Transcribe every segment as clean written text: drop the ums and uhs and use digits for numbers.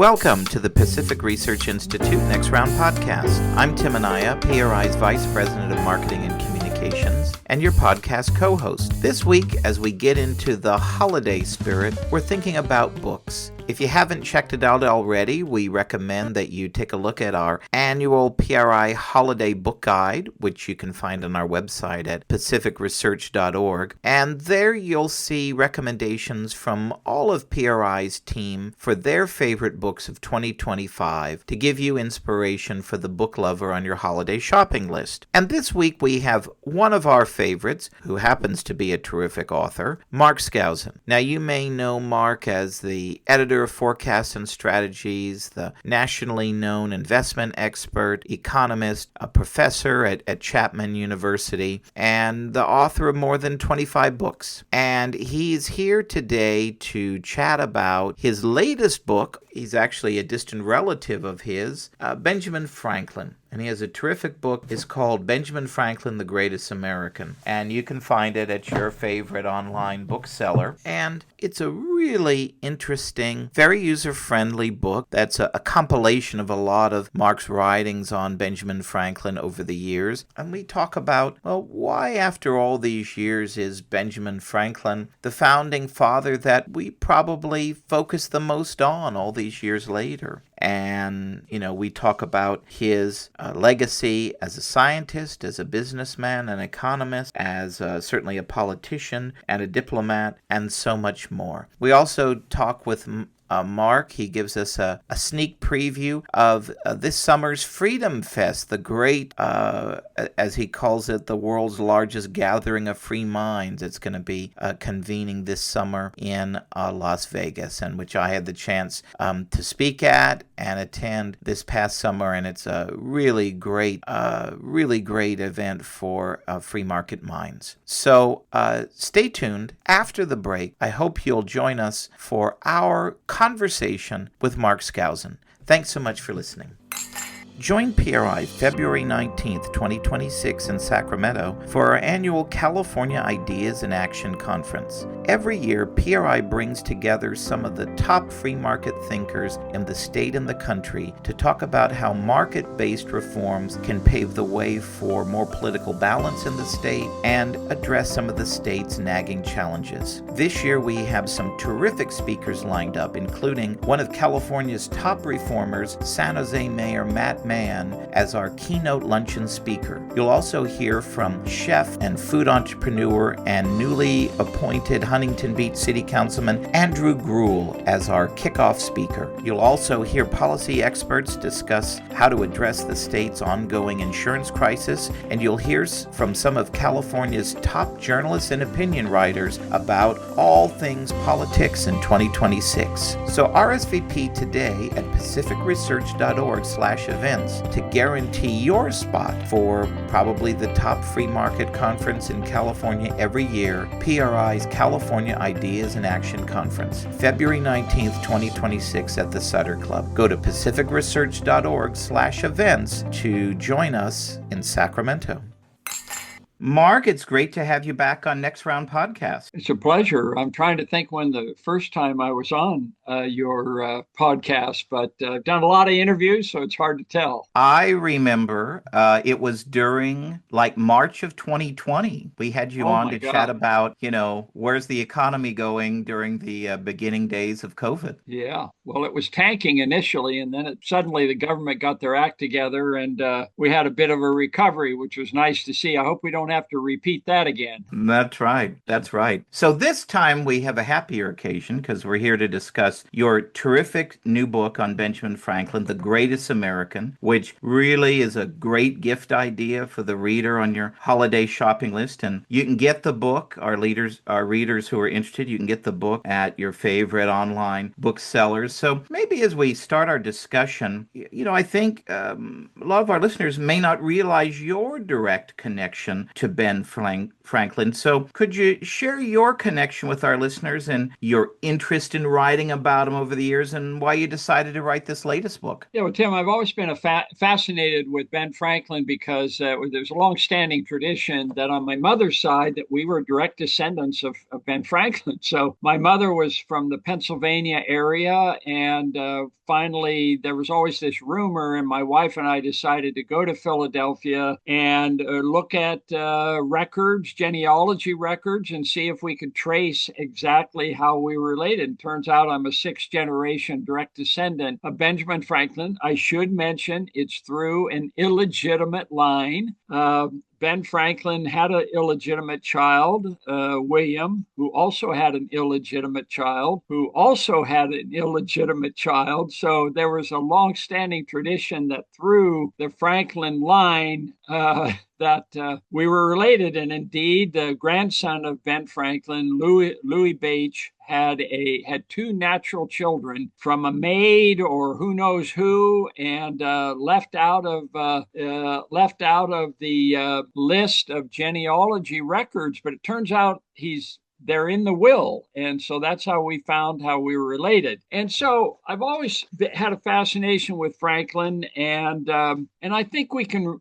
Welcome to the Pacific Research Institute Next Round podcast. I'm Tim Anaya, PRI's Vice President of Marketing and Communications, and your podcast co-host. This week, as we get into the holiday spirit, we're thinking about books. If you haven't checked it out already, we recommend that you take a look at our annual PRI Holiday Book Guide, which you can find on our website at pacificresearch.org. And there you'll see recommendations from all of PRI's team for their favorite books of 2025 to give you inspiration for the book lover on your holiday shopping list. And this week we have one of our favorites, who happens to be a terrific author, Mark Skousen. Now you may know Mark as the editor of Forecasts and Strategies, the nationally known investment expert, economist, a professor at Chapman University, and the author of more than 25 books. And he's here today to chat about his latest book. He's actually a distant relative of his, Benjamin Franklin. And he has a terrific book. It's called Benjamin Franklin, the Greatest American. And you can find it at your favorite online bookseller. And it's a really interesting, very user-friendly book that's a compilation of a lot of Mark's writings on Benjamin Franklin over the years. And we talk about, well, why after all these years is Benjamin Franklin the founding father that we probably focus the most on all these years later. And, we talk about his legacy as a scientist, as a businessman, an economist, as certainly a politician and a diplomat, and so much more. We also talk with Mark. He gives us a sneak preview of this summer's FreedomFest, the great, as he calls it, the world's largest gathering of free minds. It's going to be convening this summer in Las Vegas, and which I had the chance to speak at and attend this past summer, and it's a really great event for free market minds. So stay tuned. After the break, I hope you'll join us for our conversation with Mark Skousen. Thanks so much for listening. Join PRI February 19th, 2026 in Sacramento for our annual California Ideas in Action Conference. Every year, PRI brings together some of the top free market thinkers in the state and the country to talk about how market-based reforms can pave the way for more political balance in the state and address some of the state's nagging challenges. This year, we have some terrific speakers lined up, including one of California's top reformers, San Jose Mayor Matt Mann, as our keynote luncheon speaker. You'll also hear from chef and food entrepreneur and newly appointed Huntington Beach City Councilman Andrew Gruhl as our kickoff speaker. You'll also hear policy experts discuss how to address the state's ongoing insurance crisis, and you'll hear from some of California's top journalists and opinion writers about all things politics in 2026. So RSVP today at pacificresearch.org/events to guarantee your spot for probably the top free market conference in California every year, PRI's California Ideas in Action Conference, February 19th, 2026 at the Sutter Club. Go to pacificresearch.org/events to join us in Sacramento. Mark, it's great to have you back on Next Round Podcast. It's a pleasure. I'm trying to think when the first time I was on your podcast, but I've done a lot of interviews, so it's hard to tell. I remember it was during March of 2020. We had you on to chat about, where's the economy going during the beginning days of COVID. Yeah, well, it was tanking initially, and then suddenly the government got their act together, and we had a bit of a recovery, which was nice to see. I hope we don't have to repeat that again. That's right. So this time we have a happier occasion because we're here to discuss your terrific new book on Benjamin Franklin, The Greatest American, which really is a great gift idea for the reader on your holiday shopping list. And you can get the book, our readers who are interested, you can get the book at your favorite online booksellers. So maybe as we start our discussion, I think a lot of our listeners may not realize your direct connection to Ben Franklin. So could you share your connection with our listeners and your interest in writing about him over the years and why you decided to write this latest book? Yeah, well, Tim, I've always been fascinated with Ben Franklin because there's a long-standing tradition that on my mother's side that we were direct descendants of Ben Franklin. So my mother was from the Pennsylvania area, and finally there was always this rumor, and my wife and I decided to go to Philadelphia and look at records, genealogy records, and see if we could trace exactly how we were related. Turns out I'm a sixth-generation direct descendant of Benjamin Franklin. I should mention it's through an illegitimate line. Ben Franklin had an illegitimate child, William, who also had an illegitimate child, who also had an illegitimate child. So there was a long-standing tradition that through the Franklin line, that we were related. And indeed, the grandson of Ben Franklin, Louis Bache, had two natural children from a maid or who knows who, and left out of the list of genealogy records. But it turns out they're in the will. And so that's how we found how we were related. And so I've always had a fascination with Franklin. And I think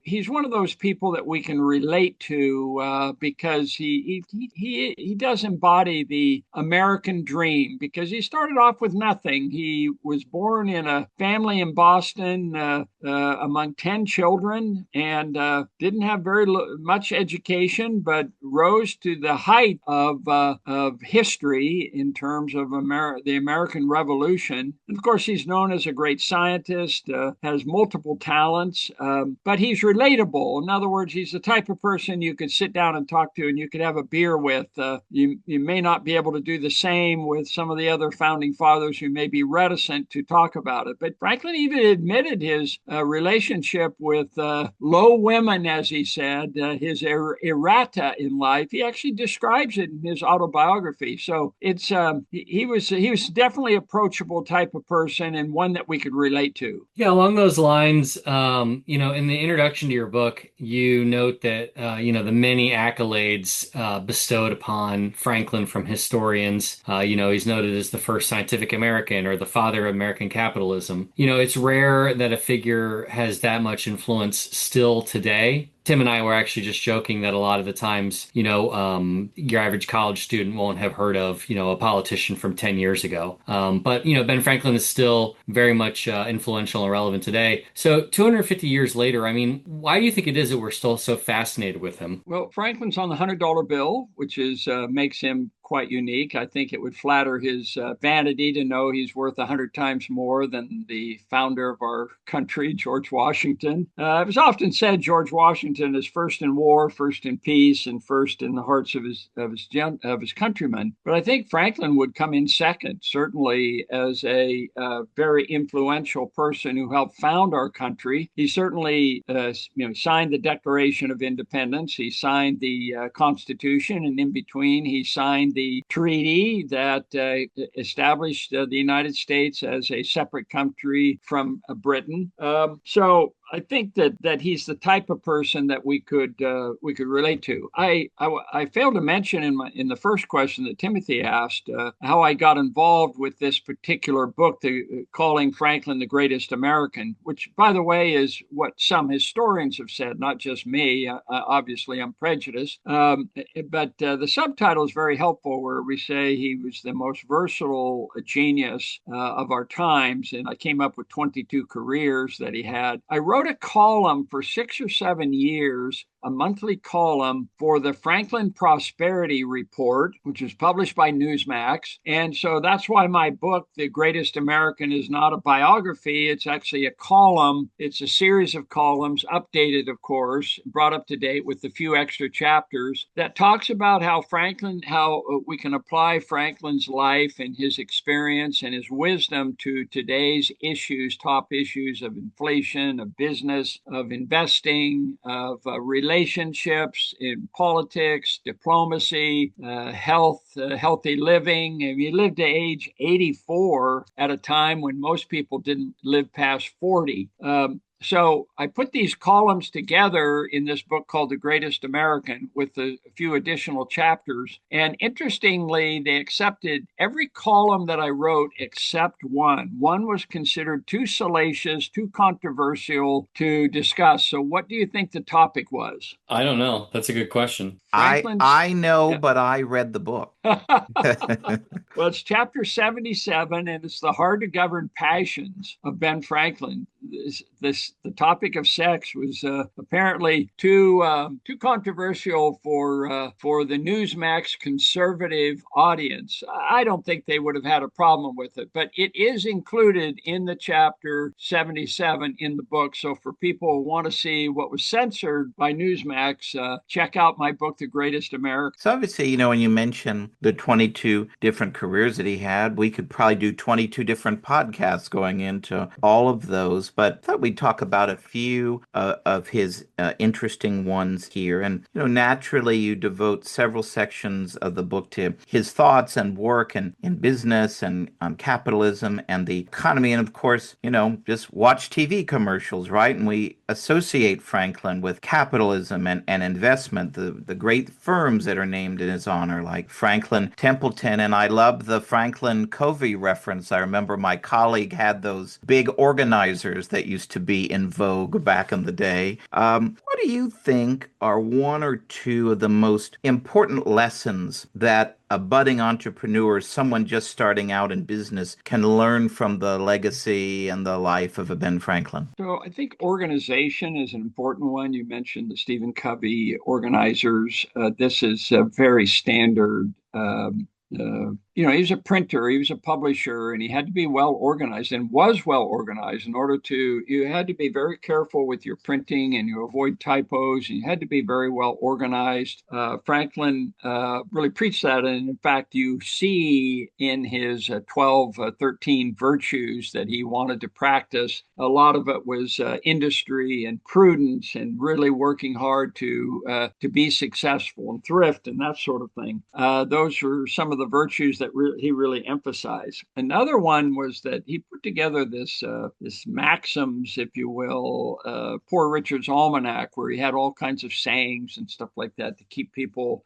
he's one of those people that we can relate to because he does embody the American dream, because he started off with nothing. He was born in a family in Boston among 10 children and didn't have very much education, but rose to the height of history in terms of the American Revolution. And of course, he's known as a great scientist, has multiple talents, but he's relatable. In other words, he's the type of person you could sit down and talk to and you could have a beer with. You may not be able to do the same with some of the other founding fathers who may be reticent to talk about it. But Franklin even admitted his relationship with low women, as he said, his errata in life. He actually describes it in his autobiography. So it's he was definitely approachable type of person and one that we could relate to. Yeah, along those lines, in the introduction to your book, you note that the many accolades bestowed upon Franklin from historians. He's noted as the first scientific American or the father of American capitalism. It's rare that a figure has that much influence still today. Tim and I were actually just joking that a lot of the times, your average college student won't have heard of, a politician from 10 years ago. But Ben Franklin is still very much influential and relevant today. So 250 years later, I mean, why do you think it is that we're still so fascinated with him? Well, Franklin's on the $100 bill, which makes him quite unique. I think it would flatter his vanity to know he's worth 100 times more than the founder of our country, George Washington. It was often said George Washington is first in war, first in peace, and first in the hearts of his countrymen. But I think Franklin would come in second, certainly as a very influential person who helped found our country. He certainly signed the Declaration of Independence. He signed the Constitution, and in between, he signed the treaty that established the United States as a separate country from Britain. So I think that he's the type of person that we could relate to. I failed to mention in the first question that Timothy asked how I got involved with this particular book, calling Franklin the greatest American, which, by the way, is what some historians have said, not just me. Obviously, I'm prejudiced, but the subtitle is very helpful, where we say he was the most versatile genius of our times, and I came up with 22 careers that he had. I wrote a column for 6 or 7 years, a monthly column for the Franklin Prosperity Report, which was published by Newsmax. And so that's why my book, The Greatest American, is not a biography. It's actually a column. It's a series of columns, updated, of course, brought up to date with a few extra chapters, that talks about how we can apply Franklin's life and his experience and his wisdom to today's issues, top issues of inflation, of business, of investing, of relationships, in politics, diplomacy, health, healthy living. And he lived to age 84 at a time when most people didn't live past 40. So I put these columns together in this book called The Greatest American with a few additional chapters. And interestingly, they accepted every column that I wrote except one. One was considered too salacious, too controversial to discuss. So what do you think the topic was? I don't know. That's a good question. I know, Yeah. but I read the book. Well, it's chapter 77, and it's the hard to govern passions of Ben Franklin. The topic of sex was apparently too controversial for the Newsmax conservative audience. I don't think they would have had a problem with it, but it is included in the chapter 77 in the book. So for people who want to see what was censored by Newsmax, check out my book, The Greatest American. So obviously, when you mention the 22 different careers that he had, we could probably do 22 different podcasts going into all of those. But I thought we'd talk about a few of his interesting ones here. And, naturally, you devote several sections of the book to his thoughts and work and in business and on capitalism and the economy. And of course, just watch TV commercials, right? And we associate Franklin with capitalism and investment, the great firms that are named in his honor, like Franklin Templeton. And I love the Franklin Covey reference. I remember my colleague had those big organizers that used to be in vogue back in the day. What do you think are one or two of the most important lessons that a budding entrepreneur, someone just starting out in business, can learn from the legacy and the life of a Ben Franklin? So I think organization is an important one. You mentioned the Stephen Covey organizers. This is a very standard. He was a printer, he was a publisher, and he had to be well organized and was well organized you had to be very careful with your printing and you avoid typos. And you had to be very well organized. Franklin really preached that. And in fact, you see in his 13 virtues that he wanted to practice, a lot of it was industry and prudence and really working hard to be successful and thrift and that sort of thing. Those were some of the virtues that he really emphasized. Another one was that he put together this maxims, if you will, Poor Richard's Almanac, where he had all kinds of sayings and stuff like that to keep people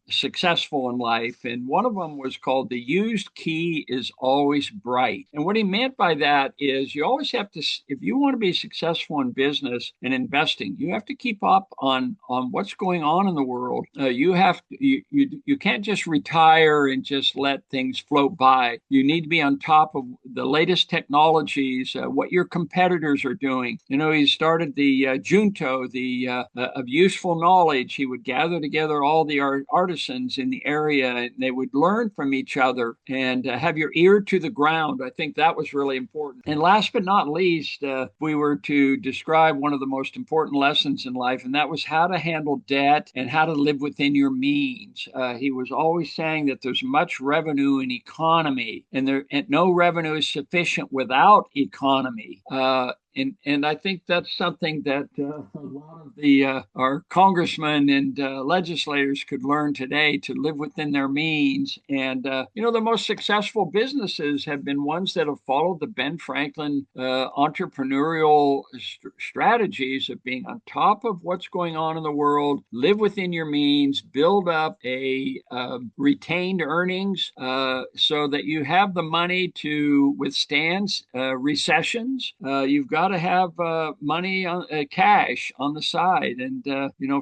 successful in life. And one of them was called "The used key is always bright." And what he meant by that is you always have to, if you want to be successful in business and investing, you have to keep up on what's going on in the world. You can't just retire and just let things float by. You need to be on top of the latest technologies, what your competitors are doing. He started the Junto, of useful knowledge. He would gather together all the artisans in the area, and they would learn from each other and have your ear to the ground. I think that was really important. And last but not least, we were to describe one of the most important lessons in life, and that was how to handle debt and how to live within your means. He was always saying that there's much revenue in economy, and no revenue is sufficient without economy. And I think that's something that a lot of our congressmen and legislators could learn today, to live within their means. And the most successful businesses have been ones that have followed the Ben Franklin entrepreneurial strategies of being on top of what's going on in the world, live within your means, build up a retained earnings so that you have the money to withstand recessions. You've got to have money on cash on the side. And,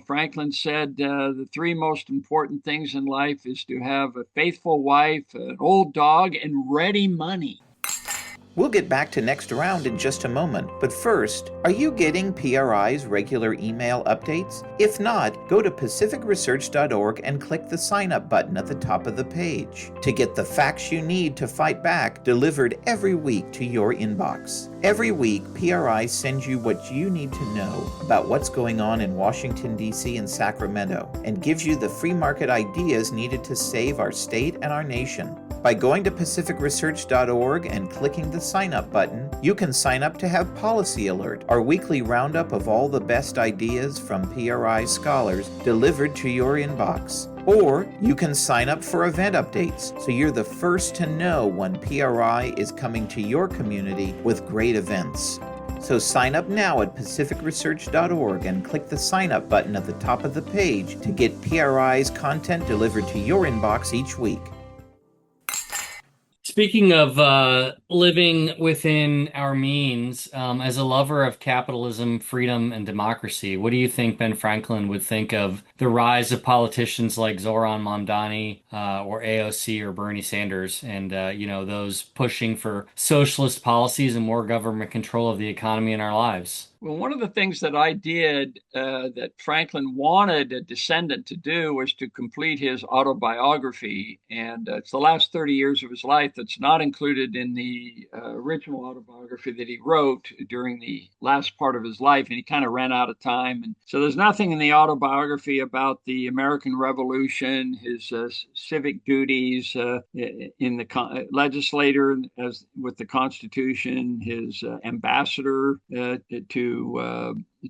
Franklin said the three most important things in life is to have a faithful wife, an old dog, and ready money. We'll get back to Next Round in just a moment, but first, are you getting PRI's regular email updates? If not, go to pacificresearch.org and click the sign up button at the top of the page to get the facts you need to fight back delivered every week to your inbox. Every week, PRI sends you what you need to know about what's going on in Washington, D.C. and Sacramento, and gives you the free market ideas needed to save our state and our nation. By going to pacificresearch.org and clicking the sign up button, you can sign up to have Policy Alert, our weekly roundup of all the best ideas from PRI scholars delivered to your inbox. Or you can sign up for event updates so you're the first to know when PRI is coming to your community with great events. So sign up now at pacificresearch.org and click the sign up button at the top of the page to get PRI's content delivered to your inbox each week. Speaking of living within our means, as a lover of capitalism, freedom, and democracy, what do you think Ben Franklin would think of the rise of politicians like Zohran Mandani or AOC or Bernie Sanders and, those pushing for socialist policies and more government control of the economy in our lives? Well, one of the things that I did that Franklin wanted a descendant to do was to complete his autobiography. And it's the last 30 years of his life that's not included in the original autobiography that he wrote during the last part of his life. And he kind of ran out of time. And so there's nothing in the autobiography about the American Revolution, his civic duties in the legislator as with the Constitution, his ambassador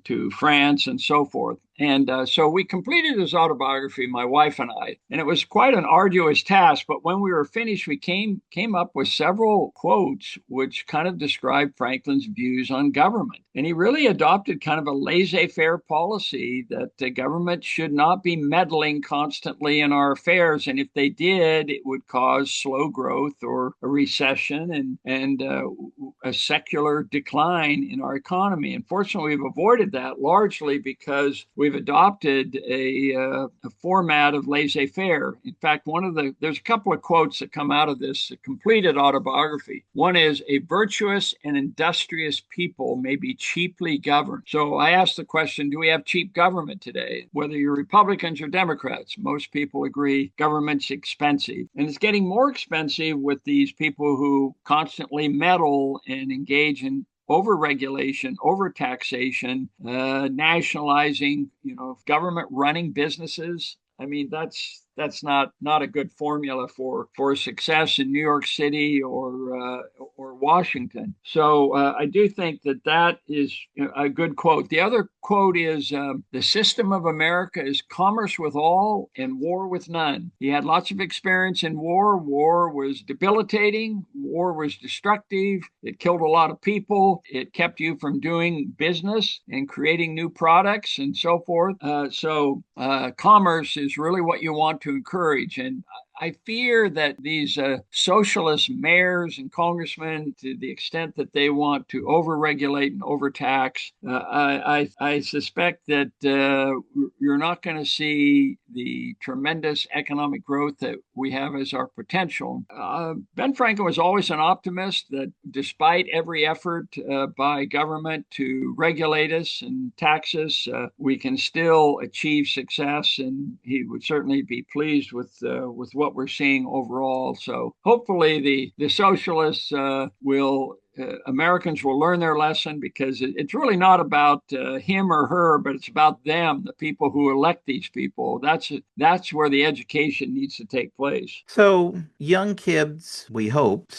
to France and so forth. And so we completed his autobiography, my wife and I, and it was quite an arduous task. But when we were finished, we came up with several quotes which kind of described Franklin's views on government. And he really adopted kind of a laissez-faire policy that the government should not be meddling constantly in our affairs. And if they did, it would cause slow growth or a recession and a secular decline in our economy. Unfortunately, we've avoided that largely because we've adopted a format of laissez-faire. In fact, there's a couple of quotes that come out of this completed autobiography. One is, "A virtuous and industrious people may be cheaply governed." So I asked the question, do we have cheap government today? Whether you're Republicans or Democrats, most people agree government's expensive. And it's getting more expensive with these people who constantly meddle and engage in over-regulation, over-taxation, nationalizing, government running businesses. I mean, that's not a good formula for success in New York City or Washington. So I do think that is a good quote. The other quote is, "The system of America is commerce with all and war with none." He had lots of experience in war. War was debilitating. War was destructive. It killed a lot of people. It kept you from doing business and creating new products and so forth. So commerce is really what you want to encourage. And I fear that these socialist mayors and congressmen, to the extent that they want to overregulate and overtax, I suspect that you're not going to see the tremendous economic growth that we have as our potential. Ben Franklin was always an optimist that despite every effort by government to regulate us and tax us, we can still achieve success, and he would certainly be pleased with what we're seeing overall. So hopefully the socialists Americans will learn their lesson, because it's really not about him or her, but it's about them, the people who elect these people. That's where the education needs to take place. So young kids, we hope,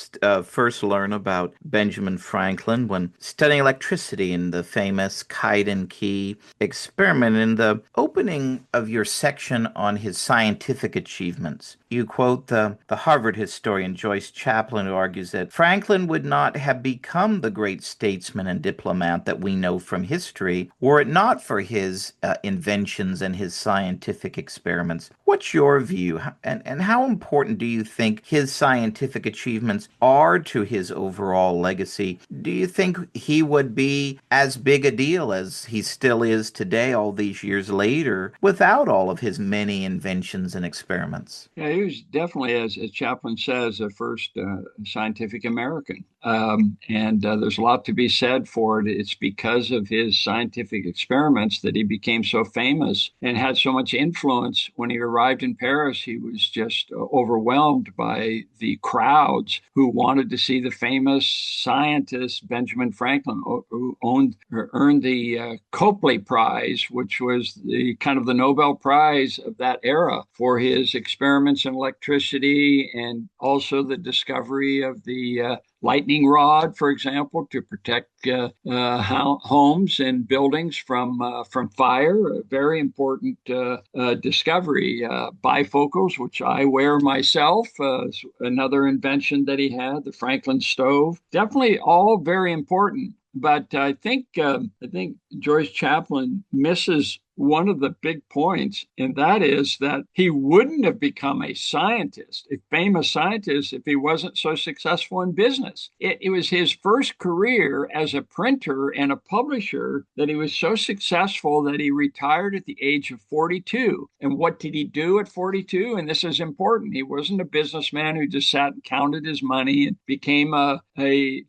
first learn about Benjamin Franklin when studying electricity in the famous kite and key experiment. In the opening of your section on his scientific achievements, you quote the Harvard historian Joyce Chapman, who argues that Franklin would not have become the great statesman and diplomat that we know from history were it not for his inventions and his scientific experiments. What's your view, and how important do you think his scientific achievements are to his overall legacy? Do you think he would be as big a deal as he still is today, all these years later, without all of his many inventions and experiments? Yeah, he was definitely, as Chapman says, a first scientific American. And there's a lot to be said for it. It's because of his scientific experiments that he became so famous and had so much influence. When he arrived in Paris, he was just overwhelmed by the crowds who wanted to see the famous scientist Benjamin Franklin, who earned the Copley Prize, which was the kind of the Nobel Prize of that era for his experiments in electricity, and also the discovery of the lightning rod, for example, to protect homes and buildings from fire. A very important discovery. Bifocals, which I wear myself, another invention that he had. The Franklin stove. Definitely all very important. But I think Joyce Chaplin misses one of the big points, and that is that he wouldn't have become a scientist, a famous scientist, if he wasn't so successful in business. It was his first career as a printer and a publisher that he was so successful that he retired at the age of 42. And what did he do at 42? And this is important. He wasn't a businessman who just sat and counted his money and became a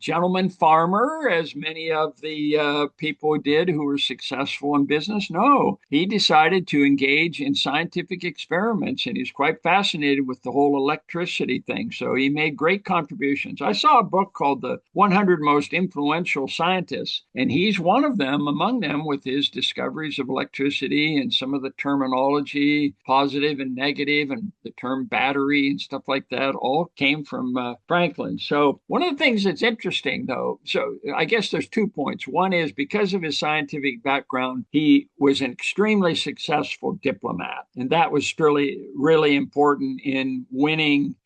gentleman farmer, as many of the people did who were successful in business. No, he decided to engage in scientific experiments, and he's quite fascinated with the whole electricity thing. So he made great contributions. I saw a book called The 100 Most Influential Scientists, and he's one of them, among them, with his discoveries of electricity and some of the terminology, positive and negative, and the term battery and stuff like that, all came from Franklin. So one of the things that's interesting, though, so I guess there's 2 points. One is because of his scientific background, he was an extremely successful diplomat. And that was really, really important in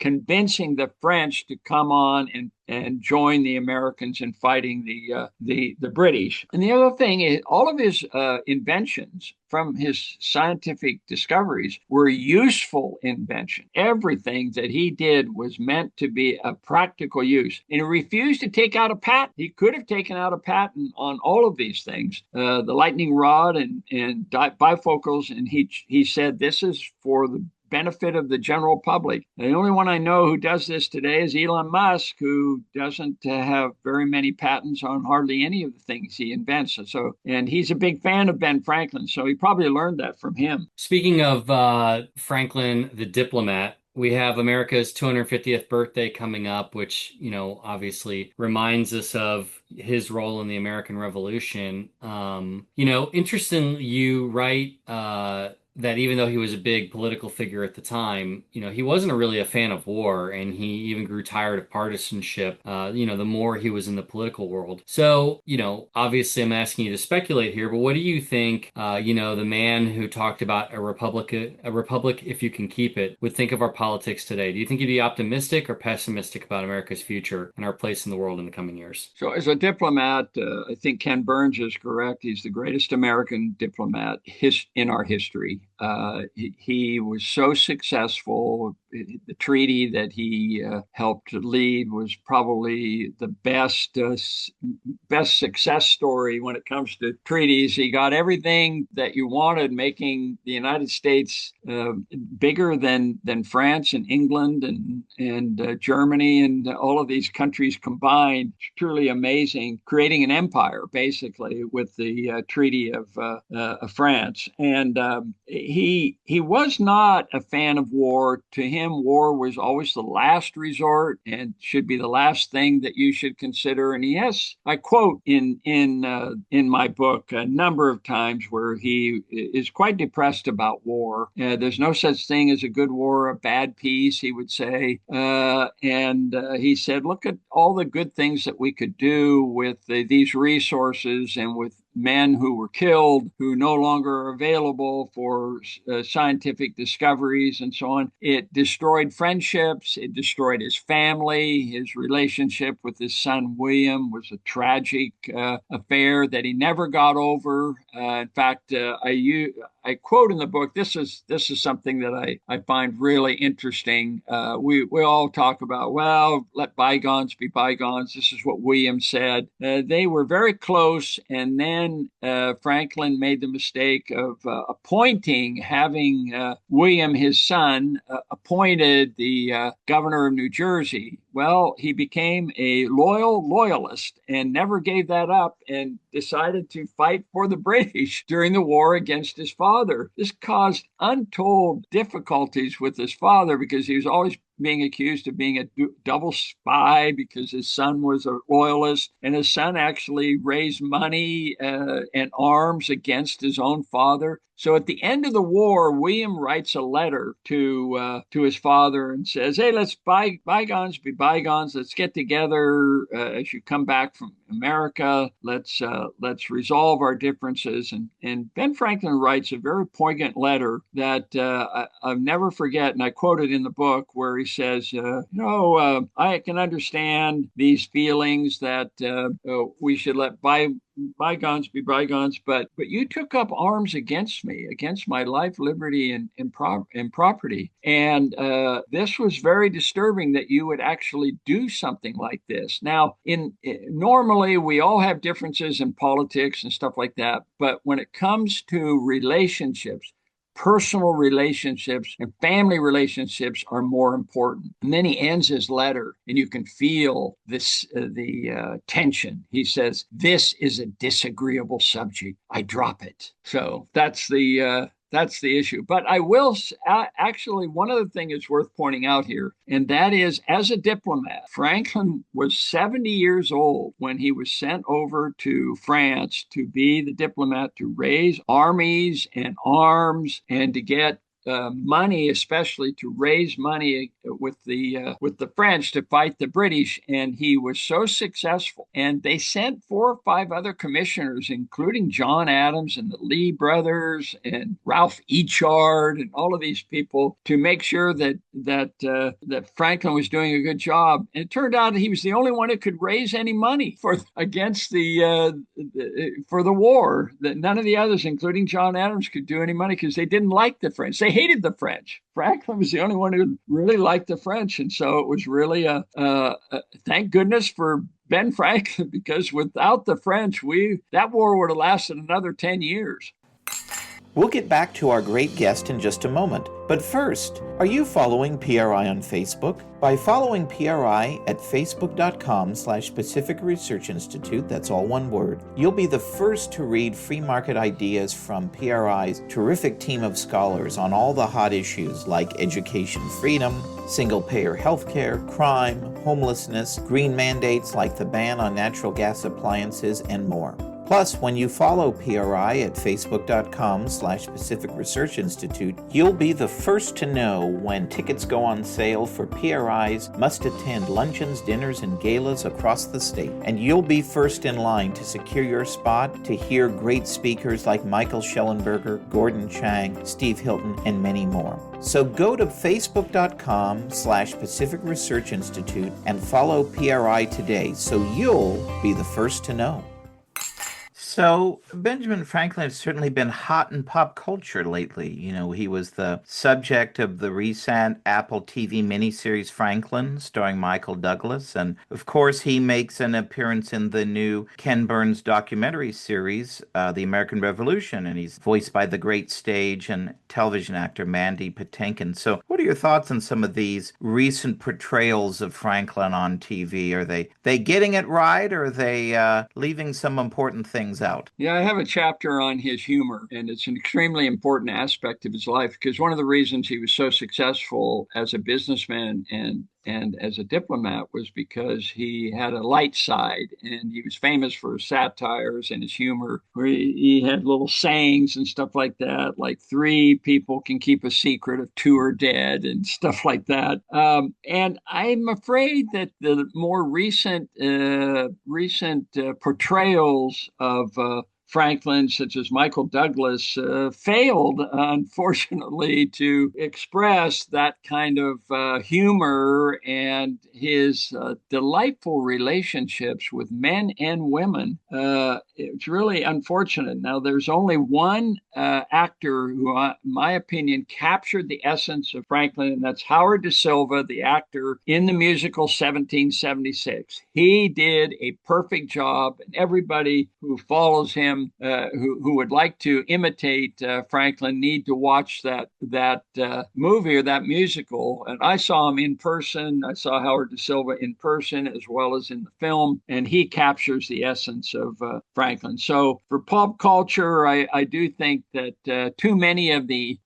convincing the French to come on and join the Americans in fighting the British. And the other thing is, all of his inventions from his scientific discoveries were useful inventions. Everything that he did was meant to be a practical use. And he refused to take out a patent. He could have taken out a patent on all of these things, the lightning rod and bifocals. And he said, this is for the benefit of the general public. And the only one I know who does this today is Elon Musk, who doesn't have very many patents on hardly any of the things he invents. And he's a big fan of Ben Franklin, so he probably learned that from him. Speaking of Franklin the diplomat, we have America's 250th birthday coming up, which, obviously reminds us of his role in the American Revolution. Interesting, you write that even though he was a big political figure at the time, he wasn't really a fan of war, and he even grew tired of partisanship, the more he was in the political world. So, obviously I'm asking you to speculate here, but what do you think, the man who talked about a republic if you can keep it, would think of our politics today? Do you think he'd be optimistic or pessimistic about America's future and our place in the world in the coming years? So as a diplomat, I think Ken Burns is correct. He's the greatest American diplomat in our history. He was so successful. The treaty that he helped lead was probably the best success story when it comes to treaties. He got everything that you wanted, making the United States bigger than France and England and Germany and all of these countries combined. It's truly amazing, creating an empire basically with the Treaty of France. And he was not a fan of war. To him, war was always the last resort and should be the last thing that you should consider. And I quote in my book a number of times where he is quite depressed about war. There's no such thing as a good war, a bad peace, he would say. And he said, look at all the good things that we could do with these resources and with men who were killed, who no longer are available for scientific discoveries and so on. It destroyed friendships. It destroyed his family. His relationship with his son, William, was a tragic affair that he never got over. In fact, I quote in the book, this is something that I find really interesting. We all talk about, well, let bygones be bygones. This is what William said. They were very close, and then Franklin made the mistake of having William, his son, appointed the governor of New Jersey. Well, he became a loyalist and never gave that up and decided to fight for the British during the war against his father. This caused untold difficulties with his father because he was always being accused of being a double spy because his son was a loyalist, and his son actually raised money and arms against his own father. So at the end of the war, William writes a letter to his father and says, hey, let's bygones be bygones. Let's get together as you come back from America. Let's resolve our differences. And Ben Franklin writes a very poignant letter that I'll never forget, and I quote it in the book, where he says, I can understand these feelings that we should let bygones be bygones, but you took up arms against me, against my life, liberty, and property. And this was very disturbing that you would actually do something like this. Now, normally we all have differences in politics and stuff like that, but when it comes to relationships, personal relationships and family relationships are more important. And then he ends his letter, and you can feel the tension. He says, "This is a disagreeable subject. I drop it." So that's the issue. But I will actually, one other thing is worth pointing out here, and that is, as a diplomat, Franklin was 70 years old when he was sent over to France to be the diplomat to raise armies and arms and to get money, especially to raise money with the French to fight the British, and he was so successful. And they sent 4 or 5 other commissioners, including John Adams and the Lee brothers and Ralph Echard and all of these people, to make sure that Franklin was doing a good job. And it turned out that he was the only one who could raise any money against for the war. That none of the others, including John Adams, could do any money because they didn't like the French. They hated the French. Franklin was the only one who really liked the French. And so it was really thank goodness for Ben Franklin, because without the French, that war would have lasted another 10 years. We'll get back to our great guest in just a moment. But first, are you following PRI on Facebook? By following PRI at facebook.com/Pacific Research Institute, that's all one word, you'll be the first to read free market ideas from PRI's terrific team of scholars on all the hot issues like education freedom, single-payer healthcare, crime, homelessness, green mandates like the ban on natural gas appliances, and more. Plus, when you follow PRI at facebook.com/Pacific Research Institute, you'll be the first to know when tickets go on sale for PRI's must-attend luncheons, dinners, and galas across the state. And you'll be first in line to secure your spot to hear great speakers like Michael Schellenberger, Gordon Chang, Steve Hilton, and many more. So go to facebook.com/Pacific Research Institute and follow PRI today so you'll be the first to know. So Benjamin Franklin has certainly been hot in pop culture lately. You know, he was the subject of the recent Apple TV miniseries Franklin, starring Michael Douglas. And of course, he makes an appearance in the new Ken Burns documentary series, The American Revolution. And he's voiced by the great stage and television actor Mandy Patinkin. So what are your thoughts on some of these recent portrayals of Franklin on TV? Are they getting it right, or are they leaving some important things out? Yeah, I have a chapter on his humor, and it's an extremely important aspect of his life, because one of the reasons he was so successful as a businessman and as a diplomat was because he had a light side, and he was famous for his satires and his humor, where he had little sayings and stuff like that, like 3 people can keep a secret if 2 are dead and stuff like that. And I'm afraid that the more recent portrayals of Franklin, such as Michael Douglas, failed, unfortunately, to express that kind of humor and his delightful relationships with men and women. It's really unfortunate. Now, there's only one actor who, in my opinion, captured the essence of Franklin, and that's Howard Da Silva, the actor in the musical 1776. He did a perfect job, and everybody who follows him, who would like to imitate Franklin, need to watch that movie or that musical. And I saw him in person. I saw Howard Da Silva in person as well as in the film, and he captures the essence of Franklin. So for pop culture, I do think that too many of the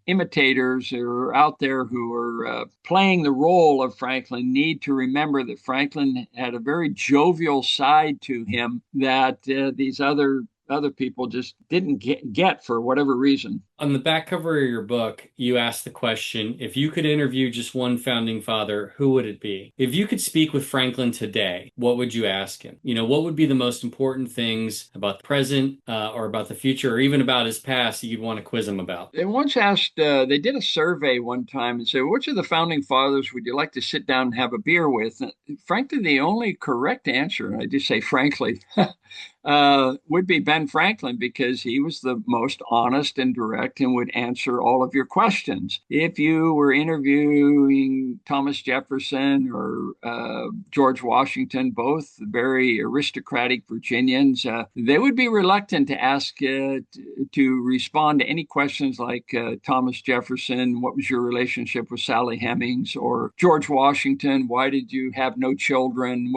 imitators who are out there who are playing the role of Franklin need to remember that Franklin had a very jovial side to him that these other people just didn't get for whatever reason. On the back cover of your book, you ask the question, if you could interview just one founding father, who would it be? If you could speak with Franklin today, what would you ask him? What would be the most important things about the present, or about the future, or even about his past that you'd want to quiz him about? They once asked, they did a survey one time and said, which of the founding fathers would you like to sit down and have a beer with? And frankly, the only correct answer, and I just say frankly, would be Ben Franklin, because he was the most honest and direct and would answer all of your questions. If you were interviewing Thomas Jefferson or George Washington, both very aristocratic Virginians, they would be reluctant to ask to respond to any questions like Thomas Jefferson, what was your relationship with Sally Hemings? Or George Washington, why did you have no children?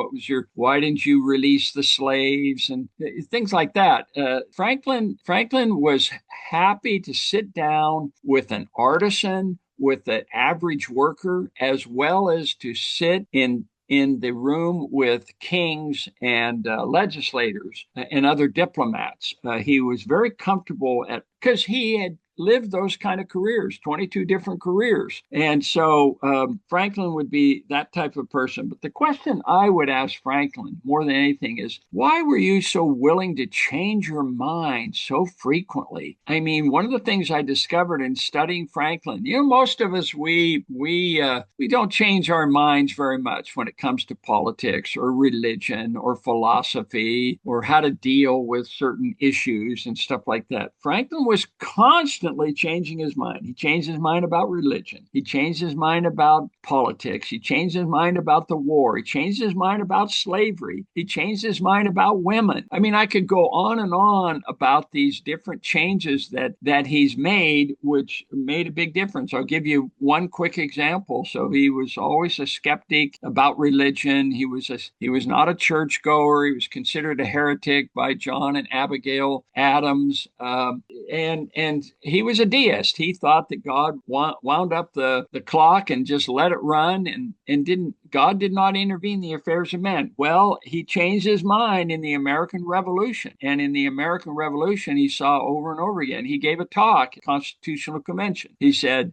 Why didn't you release the slaves? And things like that. Franklin was happy to sit down with an artisan, with an average worker, as well as to sit in the room with kings and legislators and other diplomats. He was very comfortable because he had lived those kind of careers, 22 different careers. And so Franklin would be that type of person. But the question I would ask Franklin more than anything is, why were you so willing to change your mind so frequently? I mean, one of the things I discovered in studying Franklin, most of us, we don't change our minds very much when it comes to politics or religion or philosophy or how to deal with certain issues and stuff like that. Franklin was constantly changing his mind. He changed his mind about religion. He changed his mind about politics. He changed his mind about the war. He changed his mind about slavery. He changed his mind about women. I mean, I could go on and on about these different changes that he's made, which made a big difference. I'll give you one quick example. So he was always a skeptic about religion. He was not a churchgoer. He was considered a heretic by John and Abigail Adams, and he was a deist. He thought that God wound up the clock and just let it run, and God did not intervene in the affairs of men. Well, he changed his mind in the American Revolution. And in the American Revolution, he saw over and over again. He gave a talk at Constitutional Convention. He said,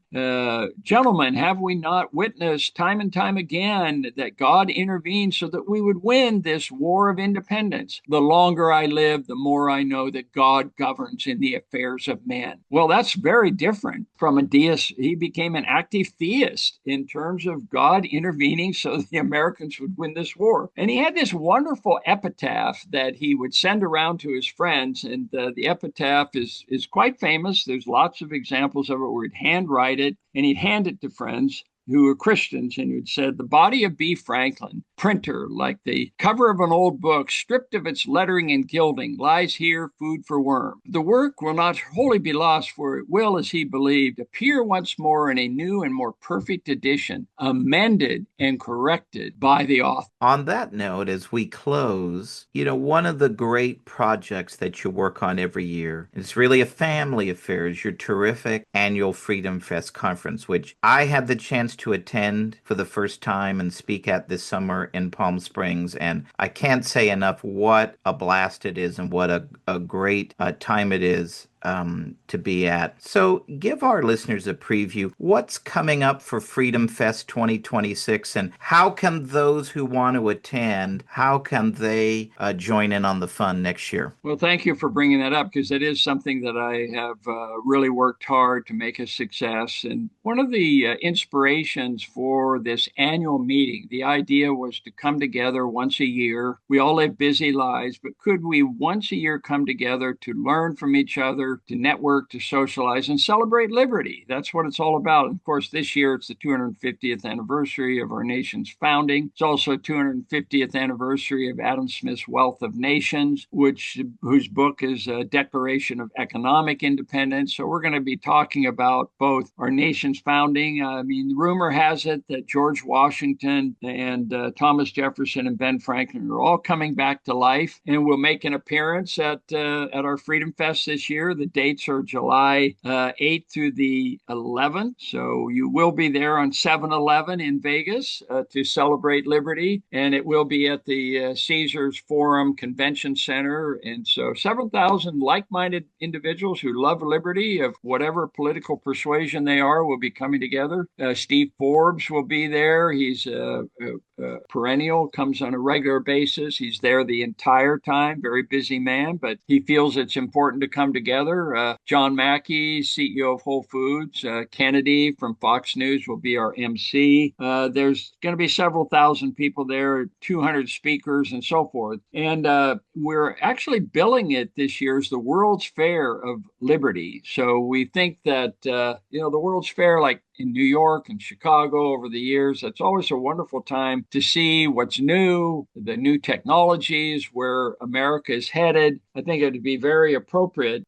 gentlemen, have we not witnessed time and time again that God intervened so that we would win this war of independence? The longer I live, the more I know that God governs in the affairs of men. Well, that's very different from a deist. He became an active theist in terms of God intervening so the Americans would win this war. And he had this wonderful epitaph that he would send around to his friends. And the epitaph is quite famous. There's lots of examples of it where he'd handwrite it and he'd hand it to friends who were Christians, and who'd said, the body of B. Franklin, printer, like the cover of an old book, stripped of its lettering and gilding, lies here, food for worm. The work will not wholly be lost, for it will, as he believed, appear once more in a new and more perfect edition, amended and corrected by the author. On that note, as we close, one of the great projects that you work on every year, it's really a family affair, is your terrific annual Freedom Fest conference, which I had the chance to attend for the first time and speak at this summer in Palm Springs. And I can't say enough what a blast it is and what a great time it is to be at. So give our listeners a preview. What's coming up for Freedom Fest 2026, and how can those who want to attend, how can they join in on the fun next year? Well, thank you for bringing that up, because it is something that I have really worked hard to make a success. And one of the inspirations for this annual meeting, the idea was to come together once a year. We all live busy lives, but could we once a year come together to learn from each other, to network, to socialize, and celebrate liberty? That's what it's all about. And of course, this year it's the 250th anniversary of our nation's founding. It's also 250th anniversary of Adam Smith's Wealth of Nations, whose book is a Declaration of Economic Independence. So we're going to be talking about both our nation's founding. I mean, rumor has it that George Washington and Thomas Jefferson and Ben Franklin are all coming back to life, and will make an appearance at our Freedom Fest this year. The dates are July 8th through the 11th. So you will be there on 7/11 in Vegas to celebrate liberty. And it will be at the Caesars Forum Convention Center. And so several thousand like-minded individuals who love liberty of whatever political persuasion they are will be coming together. Steve Forbes will be there. He's perennial, comes on a regular basis. He's there the entire time, very busy man, but he feels it's important to come together. John Mackey, CEO of Whole Foods, Kennedy from Fox News will be our MC. There's going to be several thousand people there, 200 speakers and so forth. And we're actually billing it this year as the World's Fair of Liberty. So we think that, the World's Fair, like in New York and Chicago over the years, it's always a wonderful time to see what's new, the new technologies, where America is headed. I think it'd be very appropriate.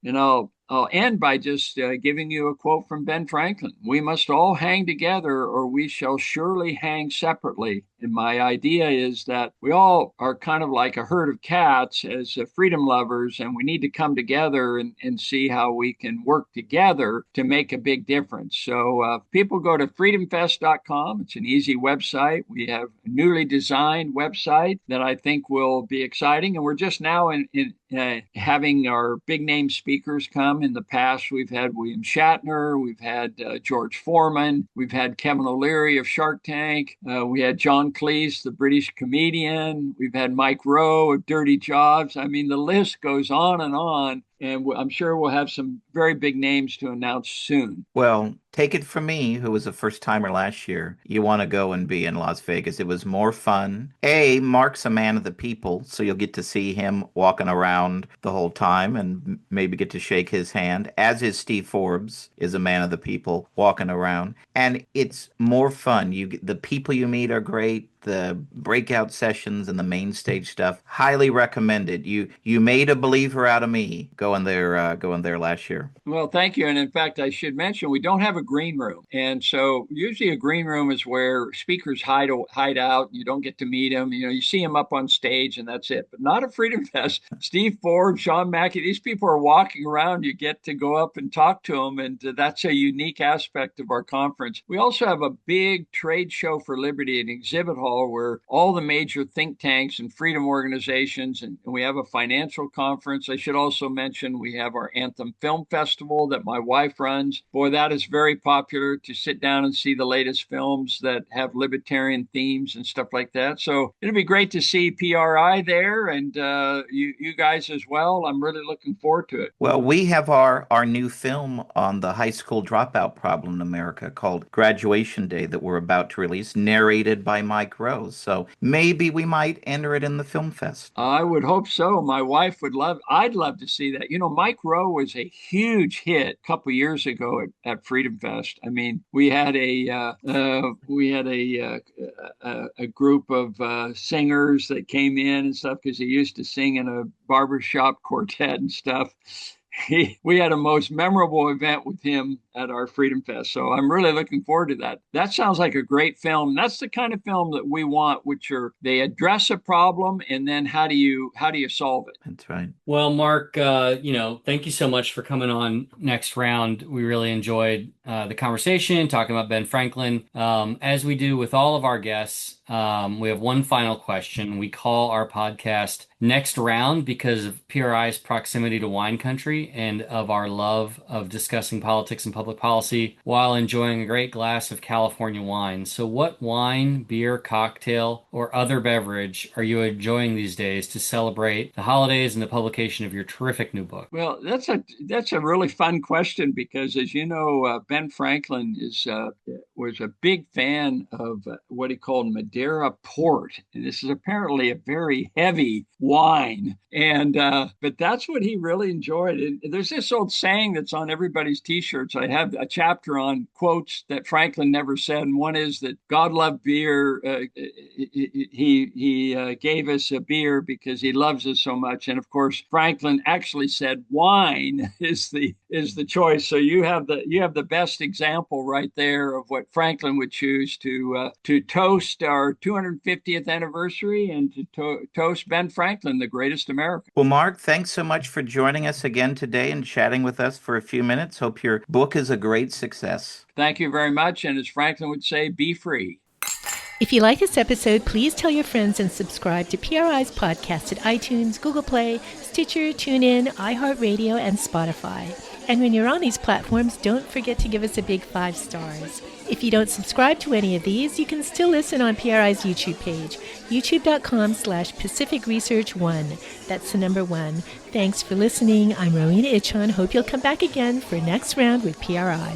I'll end by just giving you a quote from Ben Franklin. We must all hang together or we shall surely hang separately. And my idea is that we all are kind of like a herd of cats as freedom lovers, and we need to come together and see how we can work together to make a big difference. So people go to freedomfest.com. It's an easy website. We have a newly designed website that I think will be exciting. And we're just now in having our big name speakers come. In the past, we've had William Shatner, we've had George Foreman, we've had Kevin O'Leary of Shark Tank, we had John Cleese, the British comedian, we've had Mike Rowe of Dirty Jobs. I mean, the list goes on and on. And I'm sure we'll have some very big names to announce soon. Well, take it from me, who was a first timer last year. You want to go and be in Las Vegas. It was more fun. Mark's a man of the people, so you'll get to see him walking around the whole time and maybe get to shake his hand, as is Steve Forbes, is a man of the people walking around. And it's more fun. The people you meet are great. The breakout sessions and the main stage stuff, highly recommended. You made a believer out of me going there last year. Well, thank you. And in fact, I should mention we don't have a green room, and so usually a green room is where speakers hide out. You don't get to meet them. You see them up on stage, and that's it. But not at Freedom Fest. Steve Ford, Sean Mackey, these people are walking around. You get to go up and talk to them, and that's a unique aspect of our conference. We also have a big trade show for liberty, an exhibit hall where all the major think tanks and freedom organizations, and we have a financial conference. I should also mention we have our Anthem Film Festival that my wife runs. Boy, that is very popular, to sit down and see the latest films that have libertarian themes and stuff like that. So it'll be great to see PRI there, and you guys as well. I'm really looking forward to it. Well, we have our new film on the high school dropout problem in America called Graduation Day that we're about to release, narrated by Mike Rowe. So maybe we might enter it in the film fest. I would hope so. My wife would I'd love to see that. Mike Rowe was a huge hit a couple years ago at Freedom Fest. I mean, we had a group of singers that came in and stuff, because he used to sing in a barbershop quartet and stuff. We had a most memorable event with him at our Freedom Fest. So I'm really looking forward to that. That sounds like a great film. That's the kind of film that we want, which are they address a problem and then how do you solve it? That's right. Well, Mark, thank you so much for coming on Next Round. We really enjoyed the conversation, talking about Ben Franklin. As we do with all of our guests, we have one final question. We call our podcast Next Round because of PRI's proximity to wine country and of our love of discussing politics and public policy while enjoying a great glass of California wine. So what wine, beer, cocktail, or other beverage are you enjoying these days to celebrate the holidays and the publication of your terrific new book? Well, that's a really fun question, because as you know, Ben Franklin was a big fan of what he called Madeira port. And this is apparently a very heavy wine. And but that's what he really enjoyed. And there's this old saying that's on everybody's t-shirts. I have a chapter on quotes that Franklin never said. And one is that God loved beer. He gave us a beer because he loves us so much. And of course, Franklin actually said wine is the choice. So you have the best example right there of what Franklin would choose to toast our 250th anniversary and to toast Ben Franklin, the greatest American. Well, Mark, thanks so much for joining us again today and chatting with us for a few minutes. Hope your book is a great success. Thank you very much. And as Franklin would say, be free. If you like this episode, please tell your friends and subscribe to PRI's podcast at iTunes, Google Play, Stitcher, TuneIn, iHeartRadio, and Spotify. And when you're on these platforms, don't forget to give us a big 5 stars. If you don't subscribe to any of these, you can still listen on PRI's YouTube page, youtube.com/Pacific Research 1. That's the number 1. Thanks for listening. I'm Rowena Ichon. Hope you'll come back again for Next Round with PRI.